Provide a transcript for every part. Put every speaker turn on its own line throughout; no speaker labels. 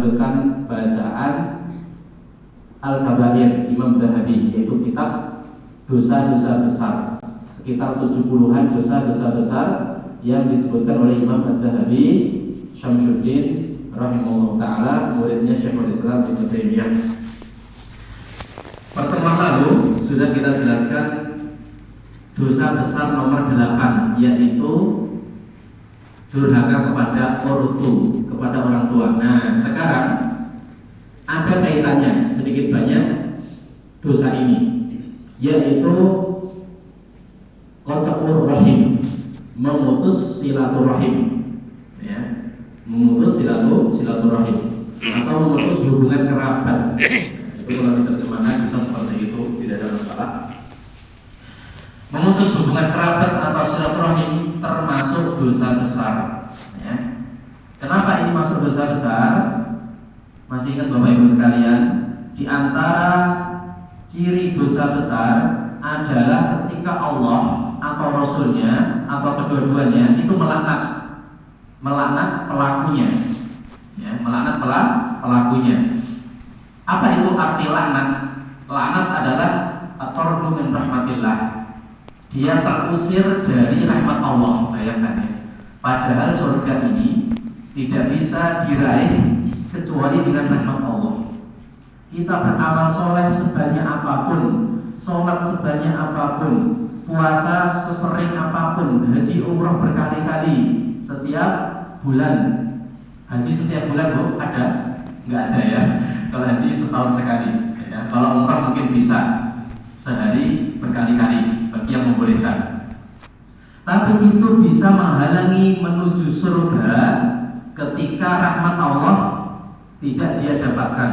melanjutkan bacaan Al-Kabair Imam Dhahabi, yaitu kitab dosa-dosa besar, sekitar 70-an dosa-dosa besar yang disebutkan oleh Imam Dhahabi Syamsuddin rahimahullah ta'ala, muridnya Syekhul Islam Ibnu Taimiyah. Pertemuan lalu sudah kita jelaskan dosa besar nomor 8, yaitu durhaka kepada ortu, kepada orang tua. Nah, sekarang ada kaitannya sedikit banyak dosa ini, yaitu qat'ur rahim, memutus silaturahim, ya, memutus silaturahim atau memutus hubungan kerabat. Itu kalau diterjemahkan bisa seperti itu, tidak ada masalah. Memutus hubungan kerabat atau silaturahim termasuk dosa besar, ya. Kenapa ini masuk dosa besar? Masih ingat Bapak Ibu sekalian, di antara ciri dosa besar adalah ketika Allah atau Rasulnya atau kedua-duanya itu melaknat pelakunya, ya, melaknat pelakunya. Apa itu arti laknat? Laknat adalah at-tardu min rahmatillah. Dia terusir dari rahmat Allah, bayangkan ya. Padahal surga ini tidak bisa diraih kecuali dengan rahmat Allah. Kita beramal soleh sebanyak apapun, sholat sebanyak apapun, puasa sesering apapun, haji umroh berkali-kali setiap bulan. Haji setiap bulan Bu, ada? Nggak ada ya. Kalau haji setahun sekali, ya. Kalau umroh mungkin bisa sehari berkali-kali bagi yang membolehkan. Tapi itu bisa menghalangi menuju surga ketika rahmat Allah tidak dia dapatkan.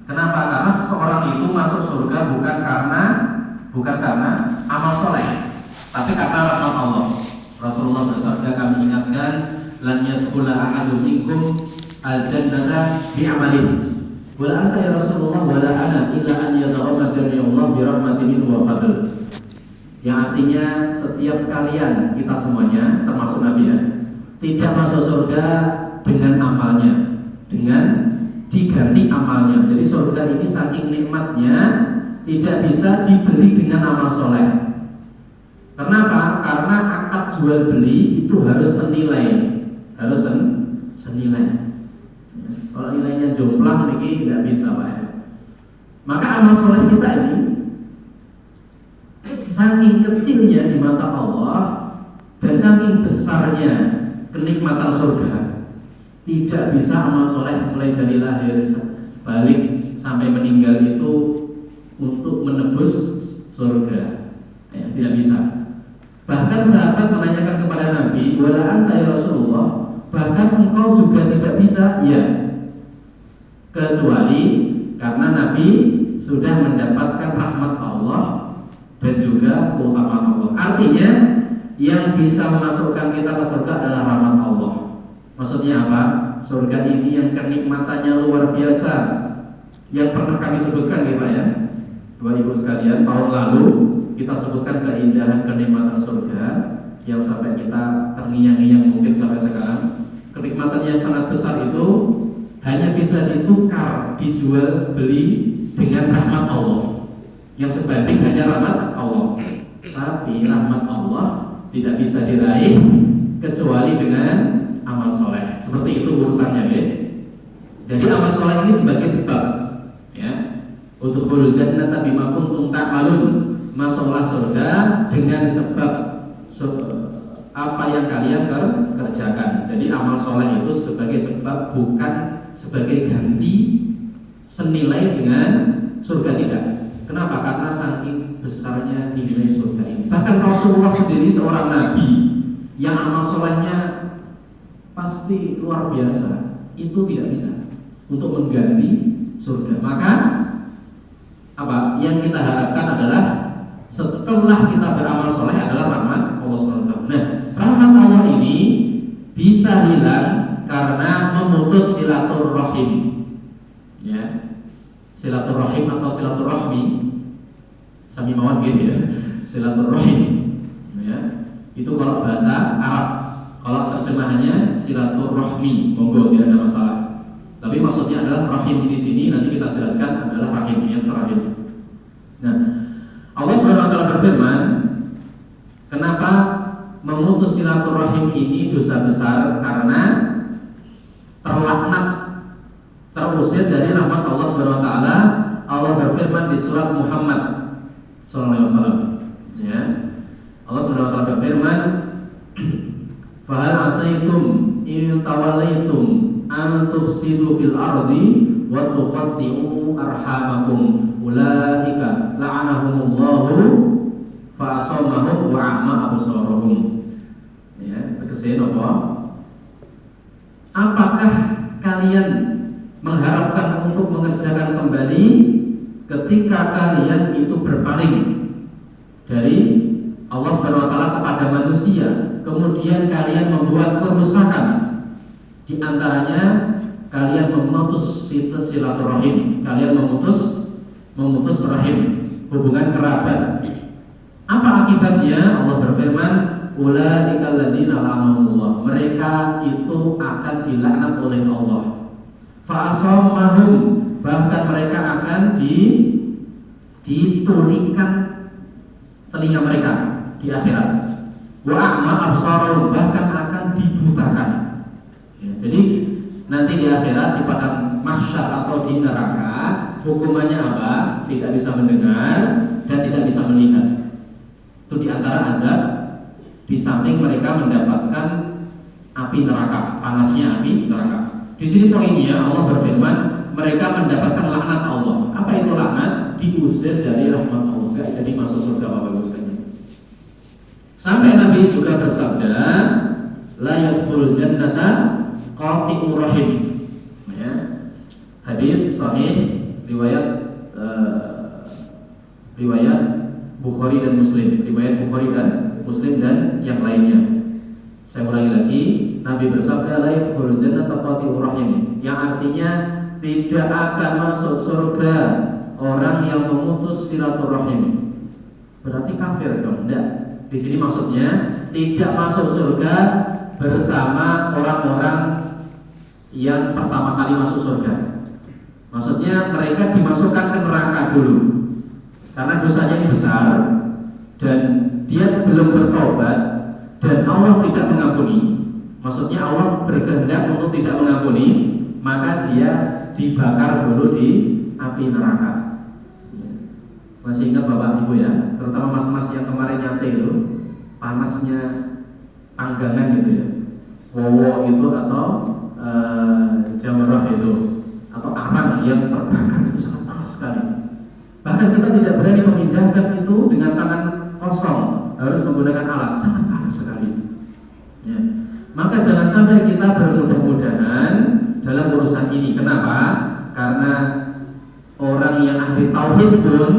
Kenapa? Karena seseorang itu masuk surga bukan karena amal soleh, tapi karena rahmat Allah. Rasulullah bersabda, kami ingatkan, lan yadkhula ahadun minkum al-jannata bi'amalihi. Wala anta ya Rasulullah wala ana illa an yataghammadani Allah bi rahmatin wa fadl. Yang artinya setiap kalian, kita semuanya termasuk Nabi ya, tidak masuk surga dengan amalnya, dengan diganti amalnya. Jadi surga ini saking nikmatnya tidak bisa dibeli dengan amal soleh. Kenapa? Karena akad jual beli itu harus senilai, harus senilai. Kalau nilainya jomplang ini tidak bisa, Pak. Maka amal soleh kita ini saking kecilnya di mata Allah dan saking besarnya kenikmatan surga, tidak bisa amal soleh mulai dari lahir balik sampai meninggal itu untuk menebus surga, ya, tidak bisa. Bahkan sahabat menanyakan kepada Nabi, wala anta ya Rasulullah, bahkan engkau juga tidak bisa, ya, kecuali karena Nabi sudah mendapatkan rahmat Allah dan juga keutamaan Allah. Artinya yang bisa memasukkan kita ke surga adalah rahmat Allah. Maksudnya apa? Surga ini yang kenikmatannya luar biasa, yang pernah kami sebutkan ya Pak ya, Bapak Ibu sekalian, tahun lalu kita sebutkan keindahan kenikmatan surga yang sampai kita terngiang-ngiang mungkin sampai sekarang. Kenikmatan yang sangat besar itu hanya bisa ditukar, dijual beli dengan rahmat Allah, yang sebanding hanya rahmat Allah. Tapi rahmat Allah tidak bisa diraih kecuali dengan amal soleh. Seperti itu urutannya ya. Jadi amal soleh ini sebagai sebab, ya, udkhulul jannata bima kuntum ta'malun, masuklah surga dengan sebab apa yang kalian kerjakan. Jadi amal soleh itu sebagai sebab, bukan sebagai ganti senilai dengan surga, tidak. Kenapa? Karena saking besarnya nilai surga ini. Bahkan Rasulullah sendiri seorang nabi yang amal solehnya pasti luar biasa, itu tidak bisa untuk mengganti surga. Maka apa yang kita harapkan adalah setelah kita beramal soleh adalah rahmat Allah SWT. Nah, rahmat Allah ini bisa hilang karena memutus silaturahim, ya, silaturahim atau silaturahmi, sami mawon gitu ya, silaturahim, ya, itu kalau bahasa Arab. Kalau terjemahannya silaturahmi, monggo tidak ada masalah. Tapi maksudnya adalah rahim di sini nanti kita jelaskan adalah rahim yang rahim. Nah, Allah Subhanahu wa taala berfirman, kenapa memutus silaturahim ini dosa besar? Karena terlaknat, terusir dari rahmat Allah Subhanahu wa taala. Allah berfirman di surat Muhammad sallallahu alaihi wasallam, ya. Allah Subhanahu wa taala berfirman, "Fa hal asaitum in tawallaitum an tufsidu fil ardi wa tuqatti'u arhamakum ulaika la'anahumullahu fa asammahum wa a'ma absarahum." Ya, tegese apa? Apakah kalian mengharapkan untuk mengerjakan kembali ketika kalian itu berpaling dari Allah Subhanahu wa taala kepada manusia, kemudian kalian membuat kerusakan, di antaranya kalian memutus silaturahim, kalian memutus rahim, hubungan kerabat. Apa akibatnya? Allah berfirman, ulaika alladziina la'anahumullah, mereka itu akan dilaknat oleh Allah. Fa asammahum, bahkan mereka akan ditulikan telinga mereka di akhirat. Wa a'ma absarahum, bahkan akan dibutakan. Ya, jadi nanti di akhirat, di padang mahsyar atau di neraka, hukumannya apa? Tidak bisa mendengar dan tidak bisa melihat. Itu di antara azab. Di samping mereka mendapatkan api neraka, panasnya api neraka. Di sini poinnya Allah berfirman, mereka mendapatkan laknat Allah. Apa itu laknat? Diusir dari rahmat Allah, gak jadi masuk surga Bapak Ibu sekalian. Sampai Nabi juga bersabda, la yadkhulul jannata qati'ur rahim. Ya. Hadis sahih riwayat Bukhari dan Muslim, riwayat Bukhari dan Muslim dan yang lainnya. Saya ulangi lagi, Nabi bersabda la yadkhulul jannata qati'ur rahim, yang artinya tidak akan masuk surga orang yang memutus silaturahim. Berarti kafir dong? Enggak. Di sini maksudnya tidak masuk surga bersama orang-orang yang pertama kali masuk surga. Maksudnya mereka dimasukkan ke neraka dulu karena dosanya ini besar dan dia belum bertobat dan Allah tidak mengampuni. Maksudnya Allah berkehendak untuk tidak mengampuni, maka dia dibakar dulu di api neraka. Masih ingat Bapak Ibu ya, terutama mas-mas yang kemarin nyate itu, panasnya panggangan gitu ya, wowo itu atau jamrah itu atau arang yang terbakar itu sangat panas sekali. Bahkan kita tidak berani memindahkan itu dengan tangan kosong, harus menggunakan alat, sangat panas sekali. Ya. Maka jangan sampai kita bermudah-mudahan dalam urusan ini. Kenapa? Karena orang yang ahli tauhid pun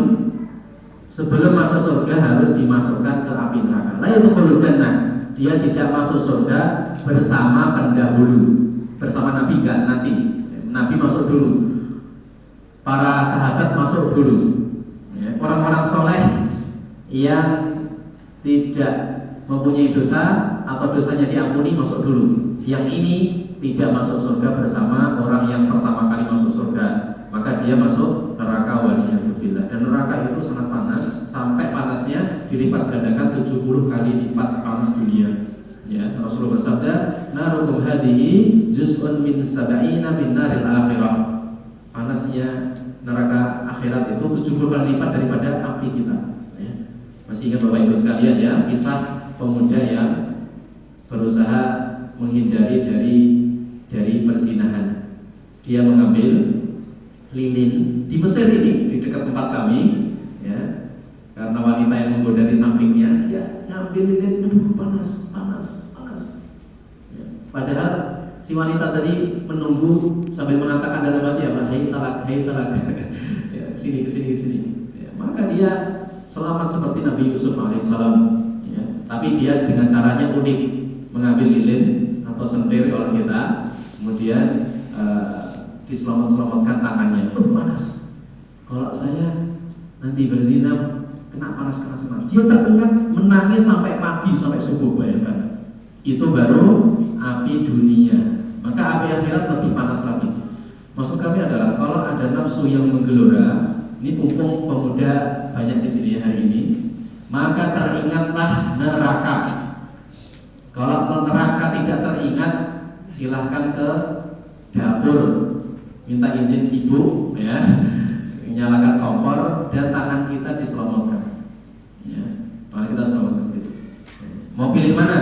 sebelum masuk surga harus dimasukkan ke api neraka. La yadkhulul jannah, dia tidak masuk surga bersama pendahulu, bersama Nabi enggak, nanti Nabi masuk dulu, para sahabat masuk dulu, ya. Orang-orang soleh yang tidak mempunyai dosa atau dosanya diampuni masuk dulu. Yang ini tidak masuk surga bersama orang yang pertama kali masuk surga, maka dia masuk neraka, waliyadzubillah. Dan neraka itu sangat panas, sampai panasnya dilipat gandakan 70 kali lipat panas dunia. Ya, Rasulullah bersabda, narukum hadihi juz'un min sab'ina min naril akhirah. Panasnya neraka akhirat itu 70 kali lipat daripada api kita. Ya. Masih ingat Bapak Ibu sekalian ya, kisah pemuda yang berusaha menghindari dari perzinahan. Dia mengambil lilin di Mesir ini, di dekat tempat kami, ya. Karena wanita yang menggoda di sampingnya, dia ngambil lilin, aduh panas. Ya. Padahal si wanita tadi menunggu sambil mengatakan dalam hati, hai talak, ya, kesini. Ya. Maka dia selamat seperti Nabi Yusuf alaihissalam. Ya. Tapi dia dengan caranya unik, mengambil lilin atau sentir kalau kita, kemudian diselamat-selamatkan tangannya. Panas. Kalau saya nanti berzina kena panas. Dia terdengar menangis sampai pagi, sampai subuh, bayangkan. Itu baru api dunia. Maka api akhirat lebih panas lagi. Maksud kami adalah kalau ada nafsu yang menggelora, ini mumpung pemuda banyak di sini hari ini, maka teringatlah neraka. Kalau neraka tidak teringat, silahkan ke dapur, minta izin ibu, ya, nyalakan kompor dan tangan kita diselomotkan, ya, tangan kita selamatkan gitu. Mau pilih mana?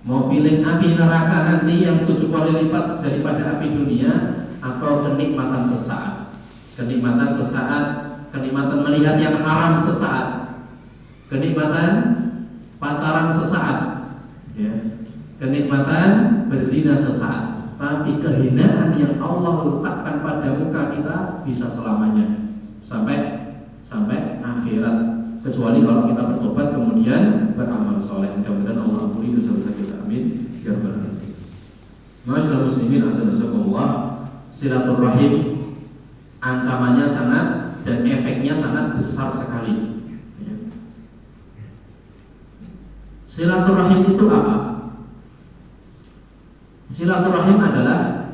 Mau pilih api neraka nanti yang 7 kali lipat daripada api dunia, atau kenikmatan sesaat? Kenikmatan sesaat, kenikmatan melihat yang haram sesaat, kenikmatan pacaran sesaat, ya, kenikmatan berzina sesaat, tapi kehinaan yang Allah letakkan pada muka kita bisa selamanya sampai akhirat, kecuali kalau kita bertobat kemudian beramal soleh. Mudah-mudahan Allah ampuni dosa-dosa kita, amin ya rabbal alamin. Ma'asyiral muslimin, azakumullah, silaturahim ancamannya sangat dan efeknya sangat besar sekali. Silaturahim itu apa? Silaturahim adalah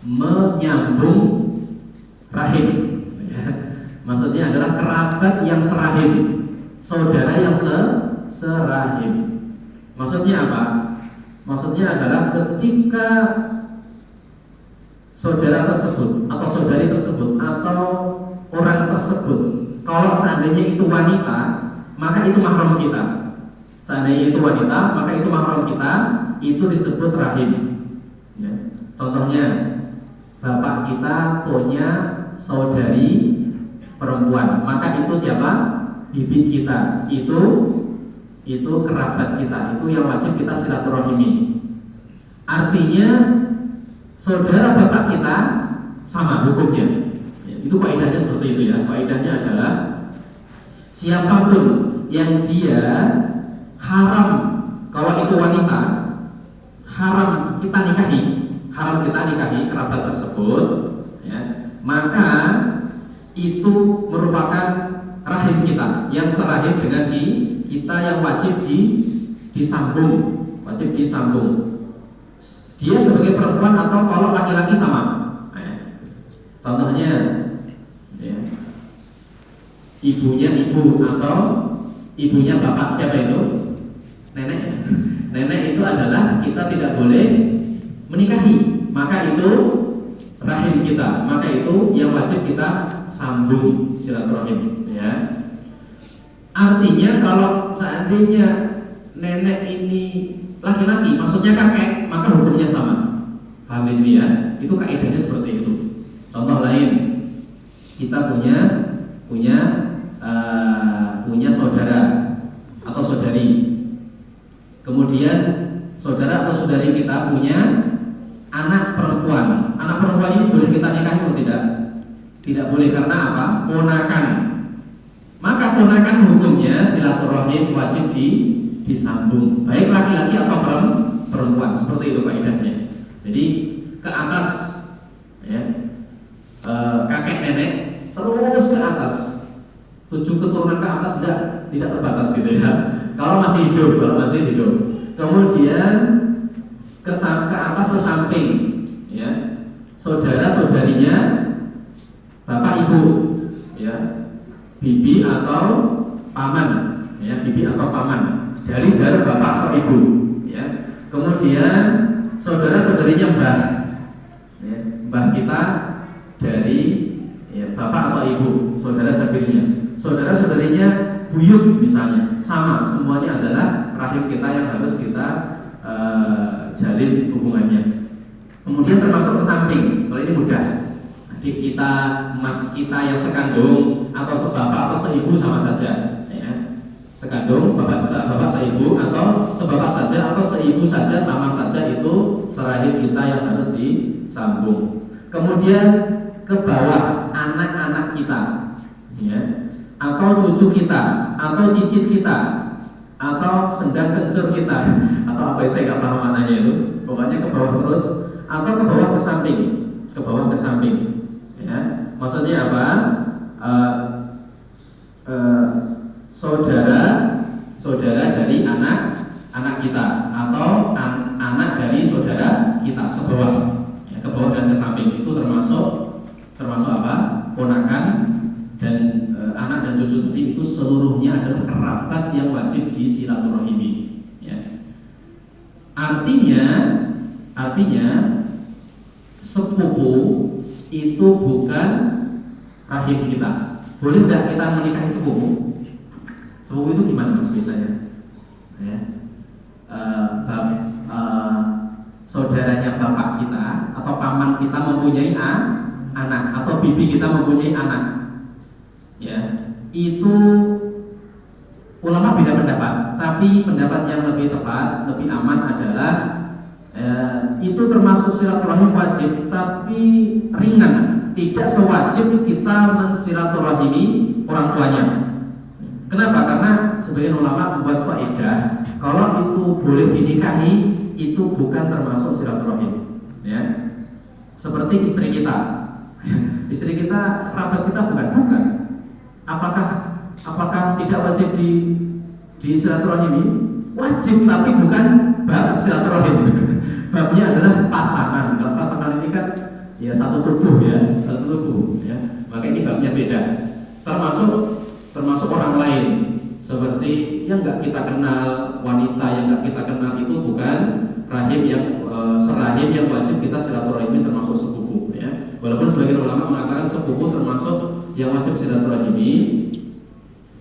menyambung rahim, ya. Maksudnya adalah kerabat yang serahim, saudara yang serahim. Maksudnya apa? Maksudnya adalah ketika saudara tersebut atau saudari tersebut atau orang tersebut, kalau seandainya itu wanita, maka itu mahram kita. Seandainya itu wanita, maka itu mahram kita, itu disebut rahim, ya. Contohnya, bapak kita punya saudari perempuan, maka itu siapa? Bibi kita. Itu kerabat kita, itu yang wajib kita silaturahimi. Artinya saudara bapak kita sama hukumnya, ya, itu kaidahnya seperti itu, ya. Kaidahnya adalah siapapun yang dia haram, kalau itu wanita, haram kita nikahi kerabat tersebut, ya, maka itu merupakan rahim kita yang serahim dengan kita, yang wajib disambung. Dia sebagai perempuan atau kalau laki-laki sama. Contohnya, ya, ibunya ibu atau ibunya bapak, siapa itu? Nenek. Nenek itu adalah kita tidak boleh menikahi, maka itu rahim kita, maka itu yang wajib kita sambung silaturahim, ya. Artinya kalau seandainya nenek ini laki-laki, maksudnya kakek, maka hukumnya sama. Paham di sini, ya? Itu kaidahnya seperti itu. Contoh lain, kita punya saudara atau saudari. Kemudian saudara atau saudari kita punya anak perempuan. Anak perempuan ini boleh kita nikahi atau tidak? Tidak boleh, karena apa? Ponakan. Maka ponakan hukumnya silaturahim wajib disambung, baik laki-laki atau perempuan. Seperti itu kaidahnya. Jadi ke atas, ya, kakek nenek terus ke atas, 7 keturunan ke atas, tidak terbatas gitu, ya. Kalau masih hidup. Kemudian ke atas ke samping, ya, saudara saudarinya bapak ibu, ya, bibi atau paman, ya, bibi atau paman dari jarak bapak atau ibu, ya. Kemudian saudara saudarinya mbah, ya, mbah kita dari, ya, bapak atau ibu, saudara saudarinya buyut misalnya, sama, semuanya adalah rahim kita yang harus kita jalin hubungannya. Kemudian termasuk ke samping, kalau ini mudah, adik kita, mas kita yang sekandung atau sebapak atau seibu sama saja, ya. Sekandung, bapak seibu atau sebapak saja atau seibu saja sama saja, itu serahim kita yang harus disambung. Kemudian ke bawah, anak-anak kita, ya, atau cucu kita, atau cicit kita, atau sendang kencur kita, atau apa, saya nggak paham mananya itu. Pokoknya ke bawah terus, atau ke bawah ke samping, ya. Maksudnya apa? Saudara dari anak kita, atau anak dari saudara kita, ke bawah, ya, ke bawah dan ke samping, itu termasuk kerabat yang wajib disilaturahimi. Ya. Artinya sepupu itu bukan rahim kita. Boleh tidak kita menikahi sepupu? Sepupu itu gimana mas biasanya? Ya. Saudaranya bapak kita atau paman kita mempunyai anak atau bibi kita mempunyai anak, ya itu ulama beda pendapat. Tapi pendapat yang lebih tepat, lebih aman adalah itu termasuk silaturahim wajib, tapi ringan, tidak sewajib kita mensilaturahimi orang tuanya. Kenapa? Karena sebagian ulama membuat kaidah kalau itu boleh dinikahi itu bukan termasuk silaturahim, ya. Seperti istri kita, istri kita kerabat kita bukan. Apakah tidak wajib di silaturahimi? Wajib, tapi bukan bab silaturahim. Babnya adalah pasangan. Kalau pasangan ini kan ya satu tubuh, ya. Maka ini babnya beda. Termasuk orang lain, seperti yang nggak kita kenal, wanita yang nggak kita kenal itu bukan rahim yang serahim yang wajib kita silaturahimi, termasuk sepupu, ya. Walaupun sebagian ulama mengatakan sepupu termasuk yang wajib silaturahimi,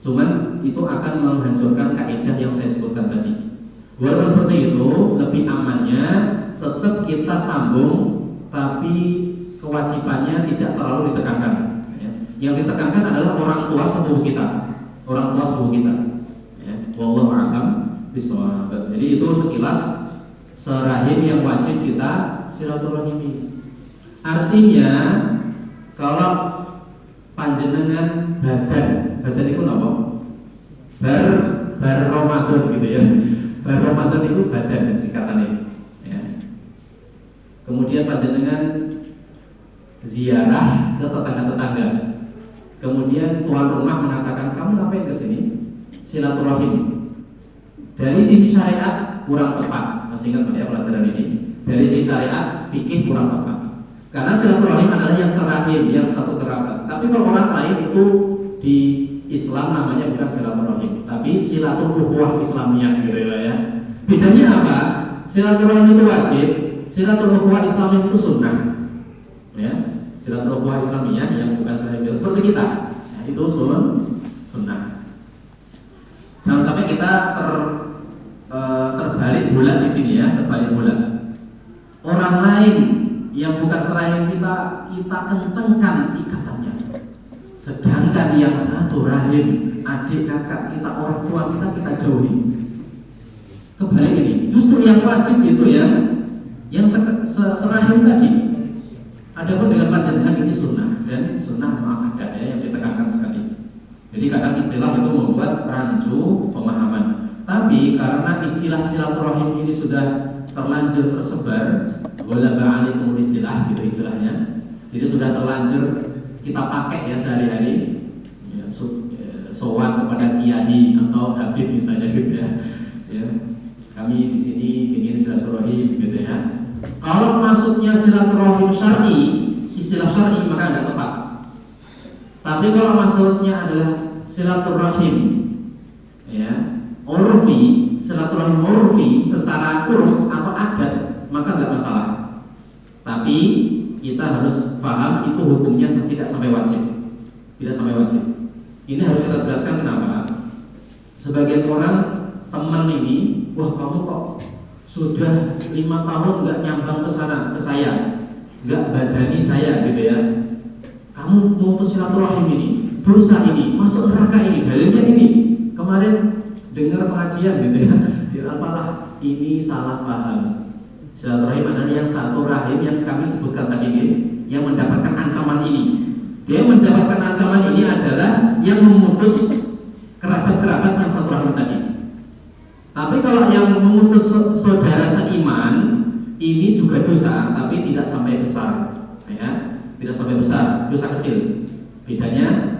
cuman itu akan menghancurkan kaidah yang saya sebutkan tadi. Walaupun seperti itu, lebih amannya tetap kita sambung, tapi kewajibannya tidak terlalu ditekankan. Yang ditekankan adalah orang tua sepupu kita, ya. Wallahu a'lam bishawab. Jadi itu sekilas serahim yang wajib kita silaturahimi. Artinya kalau panjenengan badan itu apa? Bar Ramadan gitu ya. Bar Ramadan itu badan singkatannya, ya. Kemudian panjenengan ziarah ke tetangga-tetangga. Kemudian tuan rumah mengatakan, kamu ngapain ke sini? Silaturahim. Dari sisi syariat kurang tepat. Masih ingat ya pelajaran ini? Dari sisi syariat fikih kurang tepat. Karena silaturahim adalah yang serahim, yang satu kerabat. Tapi kalau orang lain itu di Islam namanya bukan silaturahim, tapi silatul-ukhuwah Islamiyah gitu ya. Bedanya apa? Silaturahim itu wajib, silatul-ukhuwah Islamiyah itu sunnah. Ya. Silaturahim Islamiyah yang bukan sahih seperti kita, ya, itu sunnah. Jangan sampai kita terbalik bola di sini, ya, terbalik bola. Orang lain yang bukan serahim kita kencengkan ikatannya. Sedangkan yang satu rahim, adik kakak kita, orang tua kita jauhi. Kebalik ini, justru yang wajib itu yang serahim tadi. Adapun dengan panjenengan ini sunnah, dan sunnah muakkadah, ya, yang ditekankan sekali. Jadi kadang istilah itu membuat rancu pemahaman. Tapi karena istilah silaturahim ini sudah terlanjur tersebar, wala ba'alikum istilah gitu istilahnya. Jadi sudah terlanjur kita pakai ya sehari-hari, ya, sowan kepada kiai atau habib misalnya gitu ya. Kami di sini ingin silaturahim gitu ya. Kalau maksudnya silaturahim syar'i, istilah syar'i maka tidak tepat. Tapi kalau maksudnya adalah silaturahim, ya, urfi, silaturahim urfi secara uruf atau adat, maka tidak masalah. Tapi kita harus paham itu hukumnya tidak sampai wajib. Ini harus kita jelaskan kenapa. Sebagian orang teman ini, wah kamu kok sudah 5 tahun nggak nyambang ke saya, nggak badani saya gitu ya. Kamu mutus silaturahim ini, dosa ini, masuk neraka ini, dalilnya ini. Kemarin dengar pengajian gitu ya, apalah ini salah paham. Silaturahim adalah yang satu rahim yang kami sebutkan tadi ini, yang mendapatkan ancaman ini. Dia mendapatkan ancaman ini adalah yang memutus kerabat-kerabat yang satu rahim tadi. Tapi kalau yang memutus saudara seiman ini juga dosa, tapi tidak sampai besar, ya, tidak sampai besar, dosa kecil. Bedanya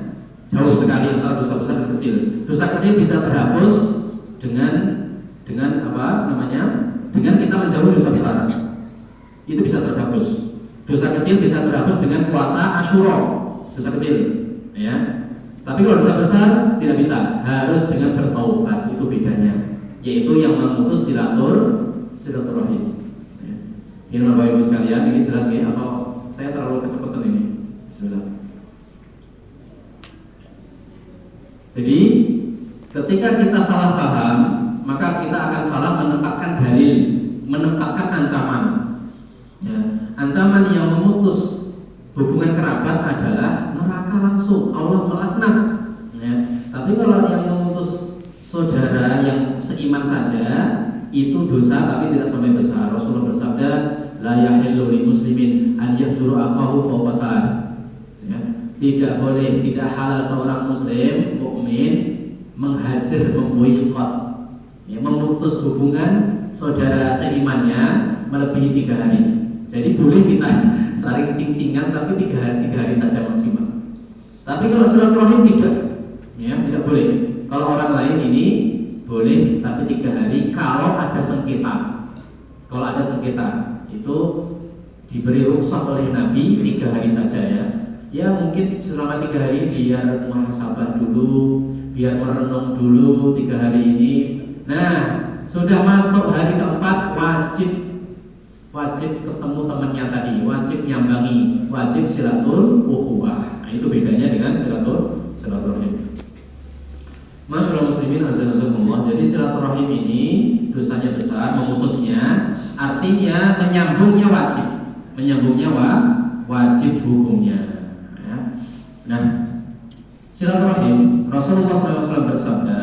jauh sekali antara dosa besar dan kecil. Dosa kecil bisa terhapus dengan apa namanya? Dengan kita menjauhi dosa besar. Itu bisa terhapus. Dosa kecil bisa terhapus dengan puasa Asyura. Dosa kecil, ya. Tapi kalau dosa besar tidak bisa, harus dengan bertaubat, itu bedanya. Yaitu yang memutus silaturahim. Ini Bapak Ibu sekalian, ini jelas ya atau saya terlalu kecepatan ini? Bismillah. Jadi ketika kita salah paham, maka kita akan salah menempatkan dalil, menempatkan ancaman. Ya, ancaman yang memutus hubungan kerabat adalah neraka langsung, Allah melaknat. Ya, tapi kalau yang memutus saudara yang seiman saja itu dosa tapi tidak sampai besar. Rasulullah bersabda, la yahillu lil muslimin an yahjuru akhahu fawqa thalath. Ya, tidak boleh, tidak halal seorang muslim mukmin menghajar, memboikot, ya, memutus hubungan saudara seimannya melebihi 3 hari. Jadi boleh kita saling cing-cingan tapi 3 hari saja maksimal. Tapi kalau silaturahim tidak, ya tidak boleh. Kalau orang lain ini boleh tapi 3 hari kalau ada sengketa. Kalau ada sengketa itu diberi rukhsah oleh Nabi 3 hari saja ya. Ya mungkin selama 3 hari biar muhasabah dulu, biar merenung dulu 3 hari ini. Nah, sudah masuk hari keempat wajib ketemu temannya tadi, wajib nyambangi, wajib silatul ukhuwah. Nah, itu bedanya dengan silaturahim. Masyaallah muslimin azza-jalla. Jadi silaturahim ini dosanya besar, memutusnya, artinya menyambungnya wajib. Menyambungnya wajib hukumnya. Ya. Nah, silaturahim, Rasulullah SAW bersabda,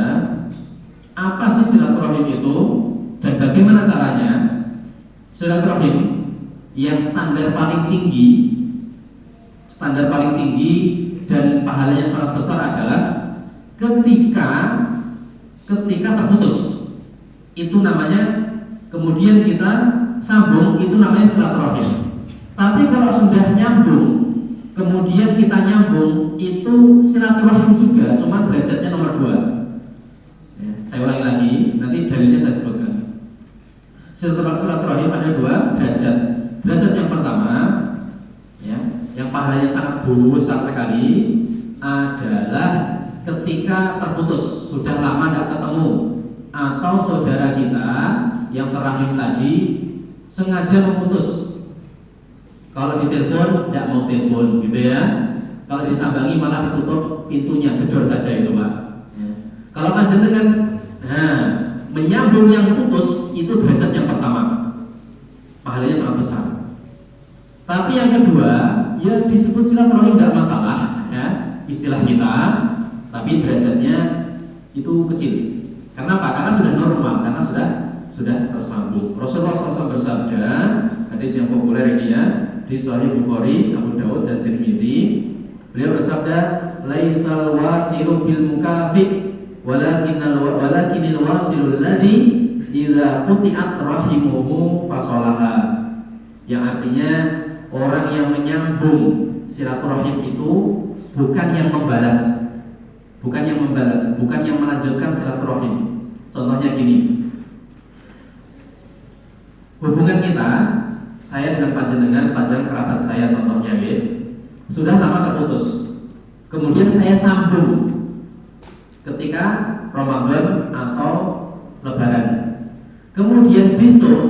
apa sih silaturahim itu dan bagaimana caranya? Silaturahim yang standar paling tinggi dan pahalanya sangat besar adalah ketika terputus, itu namanya, kemudian kita sambung, itu namanya silaturahim. Tapi kalau sudah nyambung, kemudian kita nyambung, itu silaturahim juga, cuma derajatnya nomor 2. Ya, saya ulangi lagi, nanti dalilnya saya sebutkan. Silaturahim ada 2 derajat. Derajat yang pertama, ya, yang pahalanya sangat besar sekali adalah ketika terputus, sudah lama tidak ketemu, atau saudara kita yang serahim tadi sengaja memutus. Kalau ditelepon tidak mau telepon, gitu ya. Kalau disambangi malah ditutup pintunya, gedor saja itu Pak. Ya. Kalau panjenengan menyambung yang putus, itu derajat yang pertama, pahalanya sangat besar. Tapi yang kedua, ya disebut silaturahim tidak masalah, ya, istilah kita, tapi derajatnya itu kecil. Karena apa? Karena sudah normal, karena sudah tersambung. Rasulullah SAW bersabda, hadis yang populer ini ya, di Sahih Bukhari, Abu Dawud dan Tirmidzi. Beliau bersabda, laisal wasilu bil mukafi walakinil wasilul ladzi idza quti'at rahimuhu fasalaha. Yang artinya orang yang menyambung silaturahim itu bukan yang membalas, bukan yang melanjutkan silaturahim. Contohnya gini, hubungan kita, saya dengan panjenengan kerabat saya contohnya ya, sudah lama terputus. Kemudian saya sambung ketika Ramadan atau Lebaran. Kemudian besok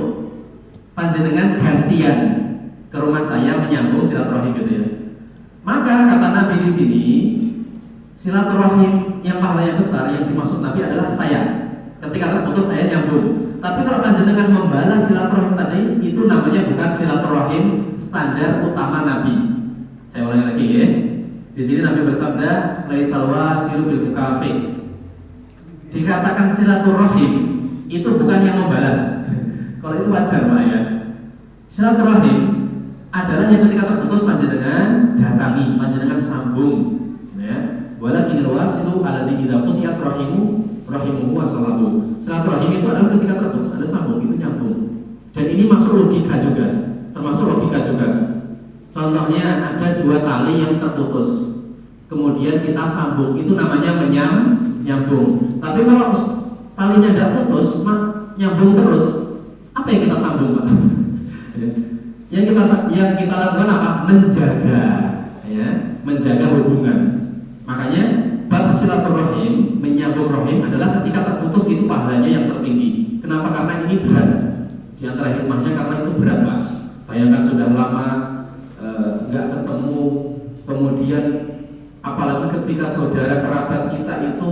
panjenengan gantian ke rumah saya menyambung silaturahim gitu ya. Maka kata Nabi di sini, silaturahim yang pahalanya besar yang dimaksud Nabi adalah saya. Ketika terputus saya nyambung. Tapi kalau panjenengan membalas silaturahim tadi, itu namanya bukan silaturahim standar utama Nabi. Saya ulangi lagi ya. Di sini Nabi bersabda, laisal wasilu bil mukafi. Dikatakan silaturahim itu bukan yang membalas. Kalau itu wajar Pak ya. Silaturahim adalah yang ketika terputus panjenengan datangi, panjenengan sambung, ya. Walakinil wasilu alladzi idza qutiyat rahimuhu wa salahu. Silaturahim itu adalah ketika terputus ada sambung, itu nyambung. Dan ini masuk logika juga, termasuk logika juga. Contohnya ada 2 tali yang terputus, kemudian kita sambung, itu namanya menyambung. Tapi kalau talinya tidak putus, nyambung terus, apa yang kita sambung Pak? Yang kita lakukan apa? Menjaga, ya, menjaga hubungan. Makanya kemudian apalagi ketika saudara kerabat kita itu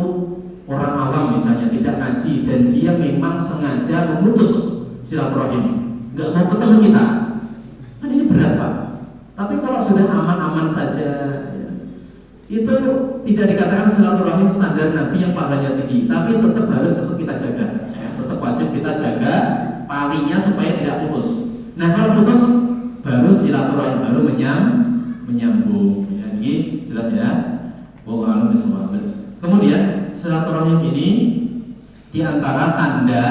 orang awam misalnya, tidak ngaji, dan dia memang sengaja memutus silaturahim, nggak mau ketemu kita, kan ini berat Pak. Tapi kalau sudah aman-aman saja, itu tidak dikatakan silaturahim standar Nabi yang pahalanya tinggi, tapi tetap kita jaga, tetap wajib kita jaga talinya supaya tidak putus. Nah kalau putus, baru silaturahim baru menyambung. Ya, ini jelas ya. Wallahu a'lam. Kemudian silaturahim ini diantara tanda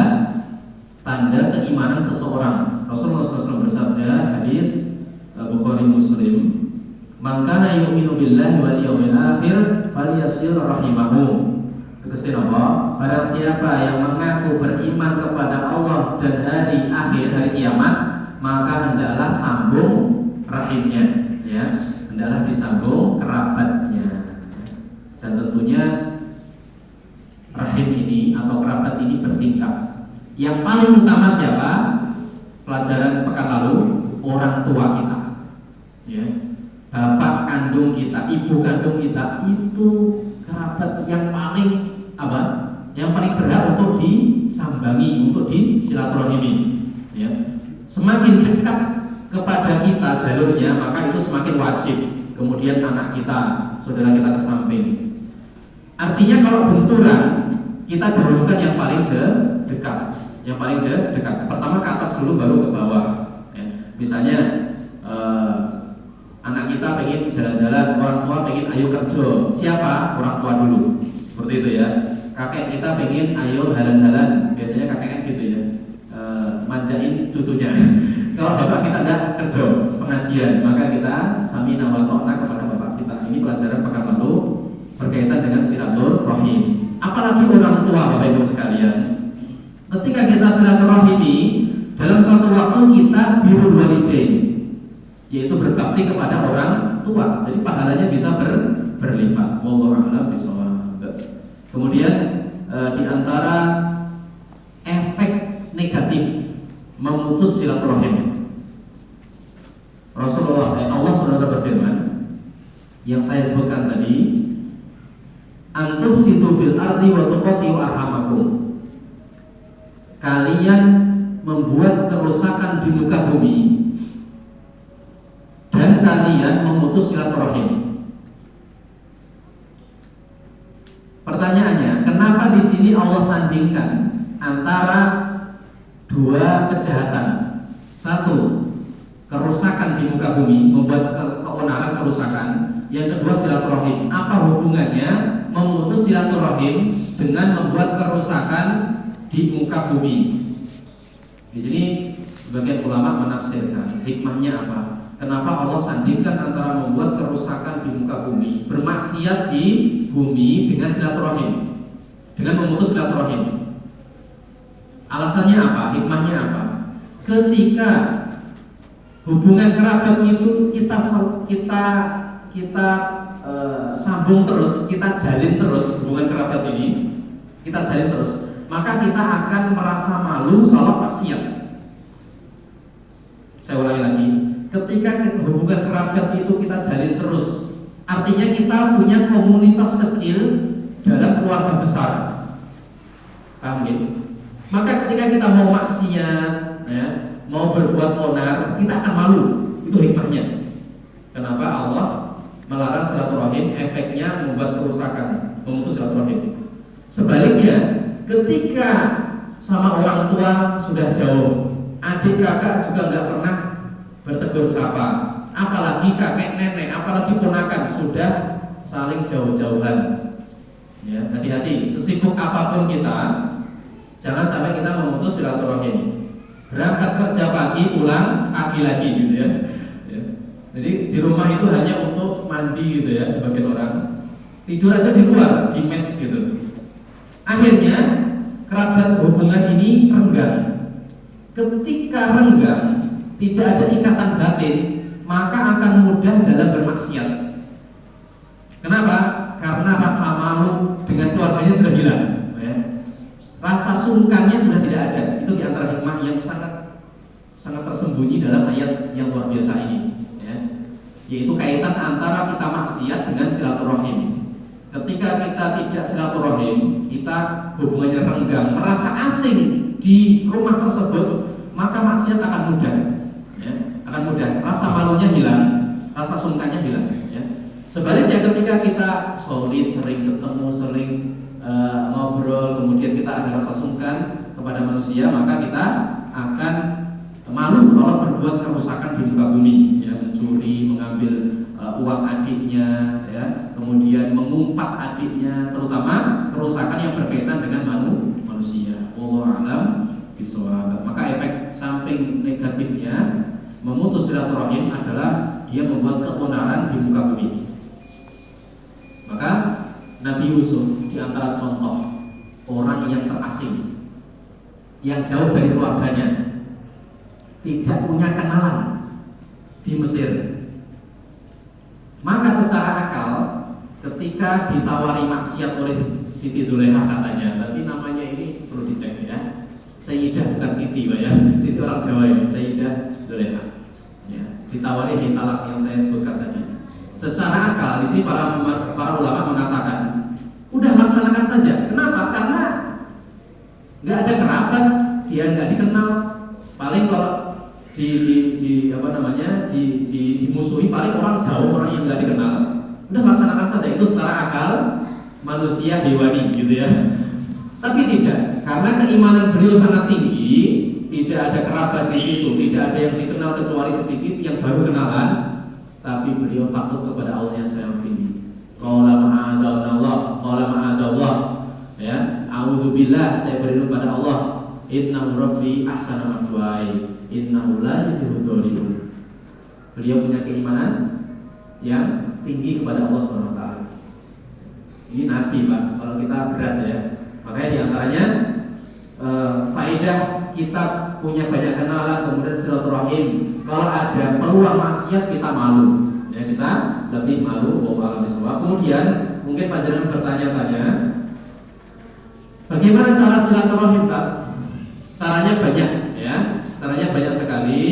keimanan seseorang. Rasulullah SAW bersabda, hadis Bukhari Muslim, "Man kana yu'minu billahi wal yawmil akhir falyasil rahimahu." Tegasnya apa? Barang siapa yang mengaku beriman kepada Allah dan hari akhir, hari kiamat, maka hendaklah sambung rahimnya, ya, hendaklah disambung kerabatnya. Dan tentunya rahim ini atau kerabat ini bertingkat. Yang paling utama siapa? Pelajaran pekan lalu, orang tua kita, ya, bapak kandung kita, ibu kandung kita, itu kerabat yang paling apa? Yang paling berhak untuk disambangi, untuk disilaturahimi, ya. Semakin dekat kepada kita jalurnya, maka itu semakin wajib. Kemudian anak kita, saudara kita ke samping. Artinya kalau benturan, kita dahulukan yang paling dekat, yang paling dekat. Pertama ke atas dulu, baru ke bawah. Ya. Misalnya anak kita pengen jalan-jalan, orang tua pengen ayo kerja, siapa? Orang tua dulu. Seperti itu ya. Kakek kita pengen ayo jalan-jalan, biasanya kakek kan gitu ya, manjain cucunya. Kalau bapak kita tidak kerja pengajian, maka kita samina wa ta'na kepada bapak kita. Ini pelajaran pekan lalu berkaitan dengan silaturahim. Apalagi orang tua, Bapak Ibu sekalian. Ketika kita silaturahimi, dalam satu waktu kita birrul walidain, yaitu berbakti kepada orang tua. Jadi pahalanya bisa berlipat. Wallahu a'lam bishawab. Kemudian di antara efek negatif memutus silaturahim, Allah SWT berfirman yang saya sebutkan tadi, antufsidu fil ardi wa tuqati'u arhamakum. Kalian membuat kerusakan di muka bumi dan kalian memutus silaturahim. Pertanyaannya, kenapa di sini Allah sandingkan antara dua kejahatan? Satu, kerusakan di muka bumi, membuat keonaran, kerusakan. Yang kedua, silaturahim. Apa hubungannya memutus silaturahim dengan membuat kerusakan di muka bumi? Di sini sebagian ulama menafsirkan hikmahnya apa? Kenapa Allah sandingkan antara membuat kerusakan di muka bumi, bermaksiat di bumi dengan silaturahim, dengan memutus silaturahim? Alasannya apa? Hikmahnya apa? Ketika hubungan kerabat itu kita sambung terus, kita jalin terus hubungan kerabat ini, kita jalin terus, maka kita akan merasa malu kalau maksiat. Saya ulangi lagi, ketika hubungan kerabat itu kita jalin terus, artinya kita punya komunitas kecil dalam keluarga besar. Paham gitu? Maka ketika kita mau maksiat, ya, mau berbuat onar, kita akan malu. Itu hikmahnya. Kenapa Allah melarang silaturahim? Efeknya membuat kerusakan, memutus silaturahim. Sebaliknya, ketika sama orang tua sudah jauh, adik kakak juga nggak pernah bertegur sapa, apalagi kakek nenek, apalagi ponakan, sudah saling jauh-jauhan. Ya, hati-hati, sesibuk apapun kita, jangan sampai kita memutus silaturahim. Berangkat kerja pagi, pulang pagi lagi gitu ya. Jadi di rumah itu hanya untuk mandi gitu ya, sebagian orang tidur aja di luar, di mes gitu. Akhirnya kerabat hubungan ini renggang. Ketika renggang, tidak ada ikatan batin, maka akan mudah dalam bermaksiat. Kenapa? Karena rasa malu dengan keluarganya sudah hilang, ya. Rasa sungkannya sudah tidak ada. Itu diantara hikmah yang sangat tersembunyi dalam ayat yang luar biasa ini, ya. yaitu kaitan antara kita maksiat dengan silaturahim. Ketika kita tidak silaturahim, kita hubungannya renggang, merasa asing di rumah tersebut, maka maksiat akan mudah, ya, akan mudah. Rasa malunya hilang, rasa sungkannya hilang. Ya. Sebaliknya ketika kita solid, sering ketemu, sering ngobrol, kemudian kita ada rasa sungkan kepada manusia, maka kita akan malu kalau berbuat kerusakan di muka bumi, ya, mencuri, mengambil uang adiknya, ya, kemudian mengumpat adiknya, terutama kerusakan yang berkaitan dengan manusia. Wallahu a'lam bishawab. Maka efek samping negatifnya memutus silaturahim adalah dia membuat keonaran di muka bumi. Maka Nabi Yusuf di antara contoh orang yang terasing, yang jauh dari keluarganya, tidak punya kenalan di Mesir. Maka secara akal ketika ditawari maksiat oleh Siti Zulekha katanya, tapi namanya ini perlu dicek ya, Sayyidah bukan Siti Pak ya, Siti orang Jawa ini, Sayyidah Zulekha ya, ditawari hitalak yang saya sebutkan tadi. Secara akal di sini para ulama mengatakan udah laksanakan saja. Kenapa? Karena nggak ada kerabat, dia nggak dikenal. Paling kalau dimusuhi paling orang jauh, orang yang nggak dikenal. Udah laksanakan saja, itu secara akal manusia hewani gitu ya. Tapi tidak, karena keimanan beliau sangat tinggi, tidak ada kerabat di situ, tidak ada yang dikenal kecuali sedikit yang baru kenalan. Tapi beliau takut kepada Allah yang sangat tinggi. Qala ma'adallah, ya, a'udzubillah, saya berlindung pada Allah. Innahu rabbi ahsana maswaya, innahu la yuflihul dzalimun. Beliau punya keimanan yang tinggi kepada Allah SWT. Ini Nabi Pak, kalau kita berat ya. Makanya diantaranya faedah kita punya banyak kenalan, kemudian silaturahim. Kalau ada peluang maksiat kita malu, ya, kita lebih malu. Kemudian mungkin panjenengan bertanya-tanya, bagaimana cara silaturahim Pak? Caranya banyak ya, caranya banyak sekali.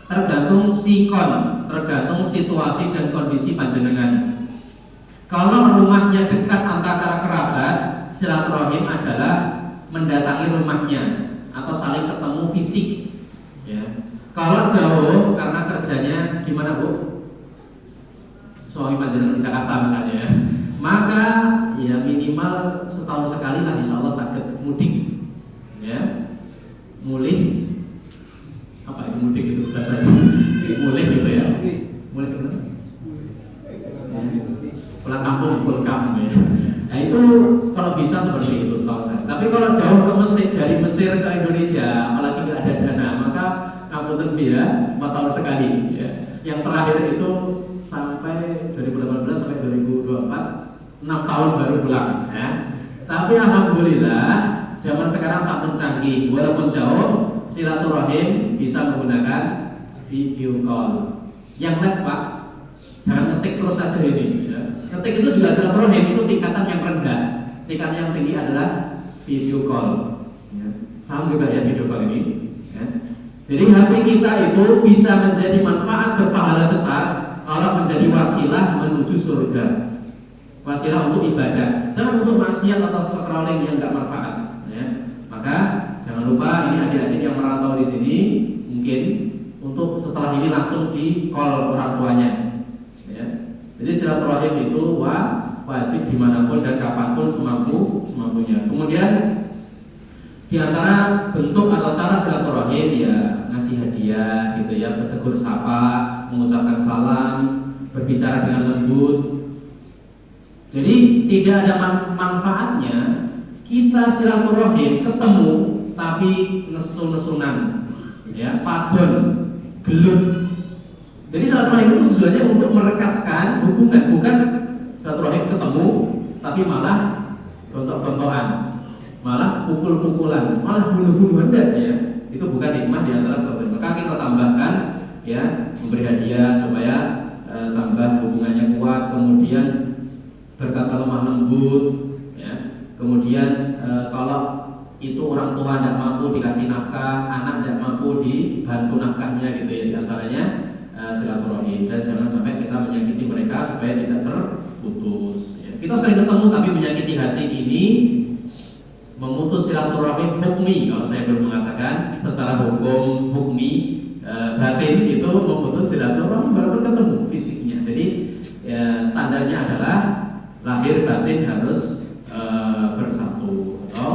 Tergantung sikon, tergantung situasi dan kondisi panjenengan. Kalau rumahnya dekat antara kerabat, silaturahim adalah mendatangi rumahnya atau saling ketemu fisik. Ya. Kalau jauh karena kerjanya di mana Bu? Suami panjenengan di Jakarta misalnya, ya. Maka ya minimal setahun sekali lah insya Allah sakit mudik, ya, mulih. Apa itu mudik itu bahasanya? Mulih gitu ya. Mulih gitu. Pulang kampung, ya. Nah itu kalau bisa seperti itu setahu saya. Tapi kalau jauh ke Mesir, dari Mesir ke Indonesia, apalagi nggak ada dana, maka kampung ya 4 tahun sekali. Ya. Yang terakhir itu sampai 2018 sampai 2024, 6 tahun baru pulang. Ya. Tapi alhamdulillah zaman sekarang sangat canggih, walaupun jauh silaturahim bisa menggunakan video call. Yang live Pak, jangan ngetik terus saja ini. Ya. Ngetik itu juga silaturahim, itu tingkatan yang rendah. Tingkatan yang tinggi adalah video call. Ya. Paham juga ya video call ini? Ya. Jadi HP kita itu bisa menjadi manfaat berpahala besar kalau menjadi wasilah menuju surga. Wasilah untuk ibadah, jangan untuk maksiat atau scrolling yang nggak manfaat. Ya. Maka jangan lupa ini adik-adik yang merantau di sini mungkin untuk setelah ini langsung di call orang tuanya. Ya. Jadi silaturahim itu wajib dimanapun dan kapanpun semampunya. Kemudian di antara bentuk atau cara silaturahim ya ngasih hadiah gitu ya, bertegur sapa, mengucapkan salam, berbicara dengan lembut. Jadi tidak ada manfaatnya kita silaturahim ketemu tapi nesu-nesunan, ya, padon, gelut. Jadi silaturahim itu tujuannya untuk merekatkan hubungan, bukan silaturahim ketemu tapi malah gontok-gontokan, malah pukul-pukulan, malah bunuh-bunuhan, ya. Itu bukan hikmah di antara silaturahim. Maka kita tambahkan ya, memberi hadiah supaya tambah hubungannya kuat, kemudian berkata lemah lembut, ya. Kemudian kalau itu orang tua tidak mampu dikasih nafkah, anak tidak mampu dibantu nafkahnya gitu ya, diantaranya silaturahim. Dan jangan supaya tidak terputus. Ya. Kita sering ketemu tapi menyakiti hati ini memutus silaturahim hukmi. Kalau saya belum mengatakan secara hukum hukmi batin itu memutus silaturahim walaupun ketemu fisiknya. Jadi ya, standarnya adalah lahir batin harus bersatu atau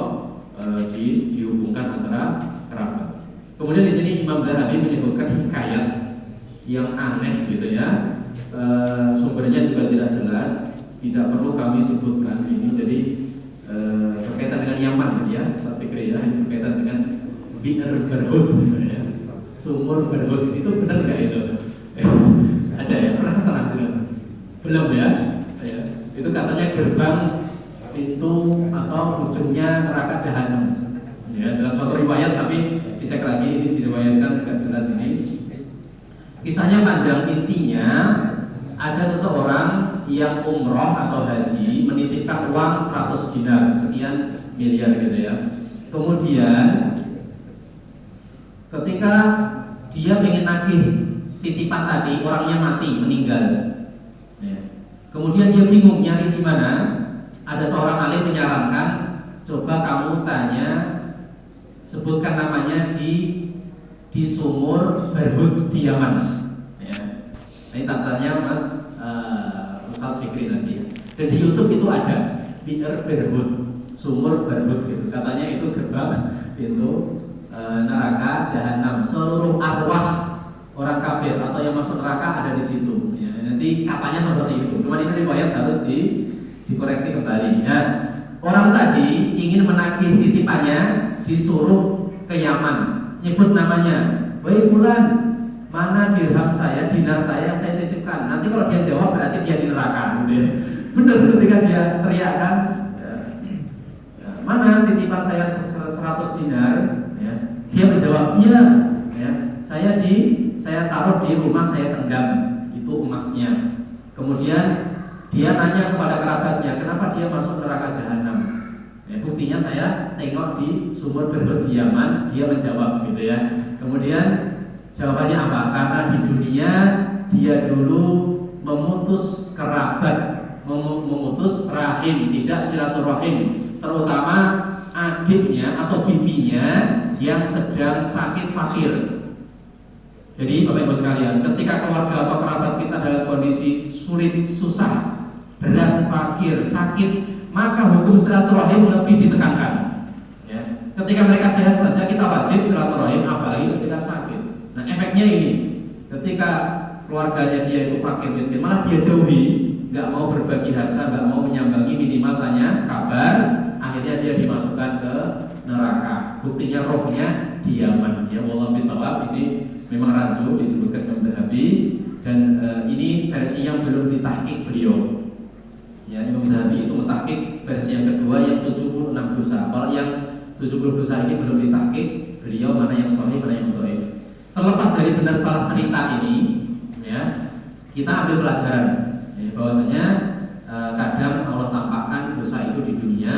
dihubungkan antara kerabat. Kemudian di sini Imam Zahabi menyebutkan hikayat yang aneh gitu ya. Sumbernya juga tidak jelas, tidak perlu kami sebutkan ini. Jadi berkaitan dengan Yaman ya, Ustaz Fikri ya, ini berkaitan dengan Bi'r Barhud ya. Sumur Barhud itu benar nggak itu? Ada ya, pernah kesana belum ya? Itu katanya gerbang pintu atau ujungnya neraka jahanam. Ya, dalam suatu riwayat tapi dicek lagi ini diriwayatkan agak jelas ini. Kisahnya panjang, intinya ada seseorang yang umroh atau haji menitipkan uang 100 dinar, sekian miliar gitu ya. Kemudian ketika dia ingin nagih titipan tadi, orangnya mati, meninggal. Ya. Kemudian dia bingung nyari di mana. Ada seorang alim menyarankan, coba kamu tanya, sebutkan namanya di sumur Barhud di Yaman. Ya. Ini tantanya Mas Ustaz Fikri nanti. Dan di YouTube itu ada Bi'r Barhud, sumur Barhud gitu. Katanya itu gerbang pintu neraka jahanam. Seluruh arwah orang kafir atau yang masuk neraka ada di situ. Ya, nanti katanya seperti itu. Cuman ini riwayat harus dikoreksi kembali. Ya. Orang tadi ingin menagih titipannya, disuruh ke Yaman, nyebut namanya, woi fulan, mana dirham saya, dinar saya yang saya titipkan. Nanti kalau dia jawab berarti dia di neraka, gitu ya. Benar ketika dia teriakkan, mana titipan saya 100 dinar, ya. Dia menjawab, iya, ya. Saya taruh di rumah, saya tendang, itu emasnya. Kemudian dia tanya kepada kerabatnya, kenapa dia masuk neraka jahanam? Ya, buktinya saya tengok di sumur Barhud di Yaman, dia menjawab gitu ya. Kemudian jawabannya apa? Karena di dunia dia dulu memutus kerabat, memutus rahim, tidak silaturahim, terutama adiknya atau bibinya yang sedang sakit fakir. Jadi Bapak Ibu sekalian, ketika keluarga atau kerabat kita dalam kondisi sulit, susah, berat, fakir, sakit, maka hukum silaturahim lebih ditekankan. Ya. Ketika mereka sehat saja kita wajib silaturahim, apalagi ketika sakit. Nah efeknya ini, ketika keluarganya dia itu fakir miskin, malah dia jauhi, nggak mau berbagi harta, nggak mau menyambangi, minimal tanya kabar, akhirnya dia dimasukkan ke neraka. Buktinya rohnya di Yaman. Ya wallahu bisawab, ini memang rancu disebutkan Imam Zahabi dan ini versi yang belum ditahqiq beliau. Ya, Imam Zahabi itu mentahqiq versi yang kedua yang 76 dosa. Kalau yang 70 dosa ini belum ditahqiq beliau, mana yang sahih, mana yang dhaif. Terlepas dari benar salah cerita ini, ya, kita ambil pelajaran ya, bahwasanya kadang Allah tampakkan dosa itu di dunia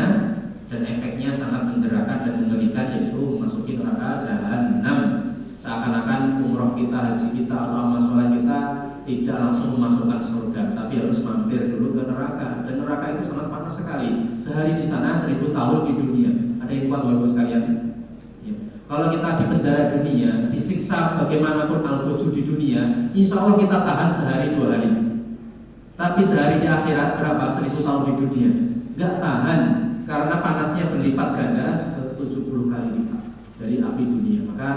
dan efeknya sangat menjerakan dan mengerikan, yaitu memasuki neraka jahanam. Seakan-akan umroh kita, haji kita atau amal soleh kita tidak langsung memasukkan surga, tapi harus mampir dulu ke neraka. Dan neraka itu sangat panas sekali. Sehari di sana 1000 tahun di dunia. Ada yang kuat Bapak sekalian? Ya. Kalau kita di penjara dunia, disiksa bagaimanapun al-ghujur di dunia, insya Allah kita tahan sehari 2 hari. Tapi sehari di akhirat berapa? 1000 tahun di dunia. Gak tahan, karena panasnya berlipat ganda 70 kali lipat dari api dunia. Maka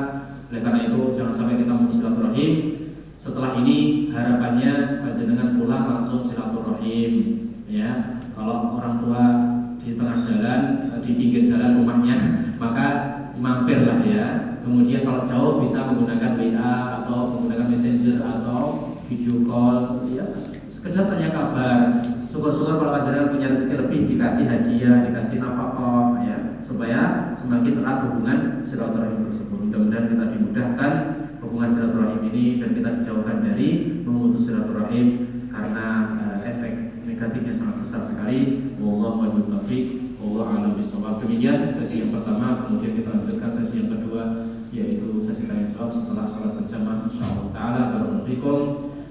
oleh karena itu jangan sampai kita memutus silaturahim. Setelah ini harapannya panjenengan pulang langsung silaturahim. Ya, kalau orang tua di tengah jalan, di pinggir jalan rumahnya, maka mampirlah ya. Kemudian kalau jauh bisa menggunakan WA atau menggunakan Messenger atau video call. Ya, sekedar tanya kabar. Syukur-syukur kalau panjenengan punya rezeki lebih, dikasih hadiah, dikasih nafkah, ya, supaya semakin erat hubungan silaturahim tersebut. Mudah-mudahan kita dimudahkan hubungan silaturahim ini dan kita dijauhkan dari memutus silaturahim karena efek negatifnya sangat besar sekali. Wallahu a'lam bishawab. Wallahu a'lam bishawab. Demikian sesi yang pertama, kemudian kita lanjutkan sesi yang kedua, yaitu sesi tanya jawab setelah salat berjamaah insyaallah taala. Barakallahu fikum.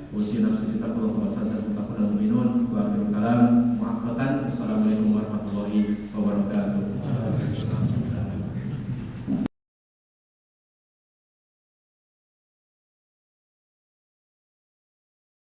Wa nafsi kita